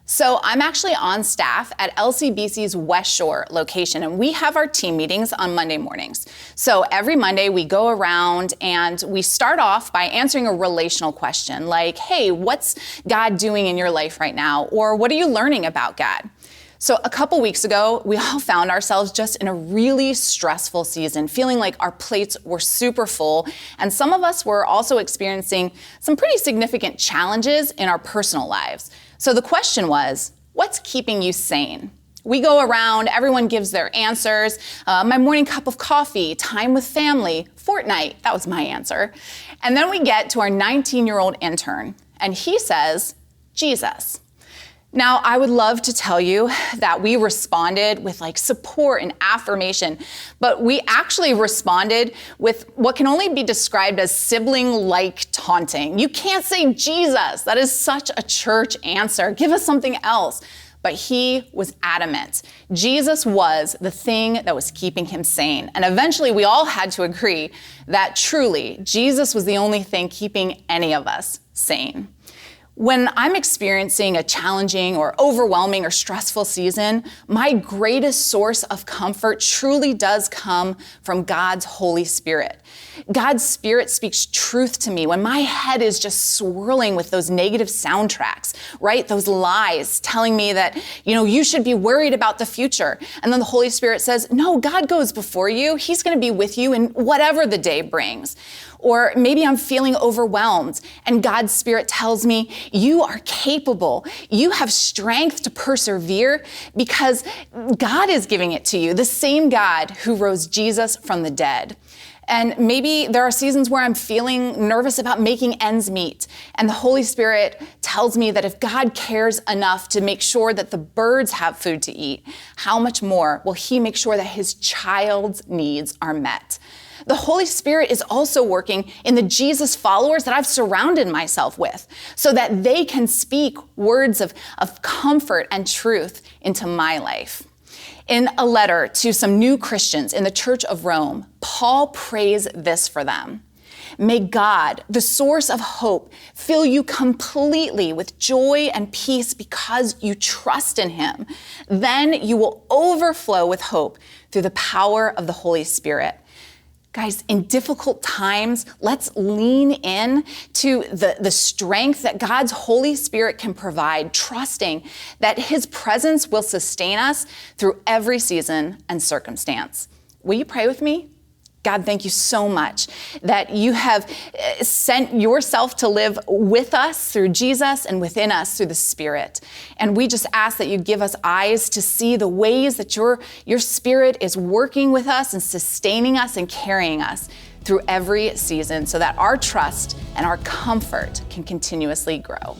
So I'm actually on staff at LCBC's West Shore location, and we have our team meetings on Monday mornings. So every Monday we go around and we start off by answering a relational question like, hey, what's God doing in your life right now? Or what are you learning about God? So a couple weeks ago, we all found ourselves just in a really stressful season, feeling like our plates were super full. And some of us were also experiencing some pretty significant challenges in our personal lives. So the question was, what's keeping you sane? We go around, everyone gives their answers. My morning cup of coffee, time with family, Fortnite, that was my answer. And then we get to our 19-year-old intern, and he says, Jesus. Now, I would love to tell you that we responded with support and affirmation, but we actually responded with what can only be described as sibling-like taunting. You can't say Jesus. That is such a church answer. Give us something else. But he was adamant. Jesus was the thing that was keeping him sane. And eventually we all had to agree that truly Jesus was the only thing keeping any of us sane. When I'm experiencing a challenging or overwhelming or stressful season, my greatest source of comfort truly does come from God's Holy Spirit. God's Spirit speaks truth to me when my head is just swirling with those negative soundtracks, right? Those lies telling me that, you should be worried about the future. And then the Holy Spirit says, no, God goes before you. He's going to be with you in whatever the day brings. Or maybe I'm feeling overwhelmed and God's Spirit tells me, you are capable. You have strength to persevere because God is giving it to you, the same God who rose Jesus from the dead. And maybe there are seasons where I'm feeling nervous about making ends meet. And the Holy Spirit tells me that if God cares enough to make sure that the birds have food to eat, how much more will he make sure that his child's needs are met? The Holy Spirit is also working in the Jesus followers that I've surrounded myself with so that they can speak words of comfort and truth into my life. In a letter to some new Christians in the Church of Rome, Paul prays this for them. May God, the source of hope, fill you completely with joy and peace because you trust in him. Then you will overflow with hope through the power of the Holy Spirit. Guys, in difficult times, let's lean in to the strength that God's Holy Spirit can provide, trusting that his presence will sustain us through every season and circumstance. Will you pray with me? God, thank you so much that you have sent yourself to live with us through Jesus and within us through the Spirit. And we just ask that you give us eyes to see the ways that your Spirit is working with us and sustaining us and carrying us through every season so that our trust and our comfort can continuously grow.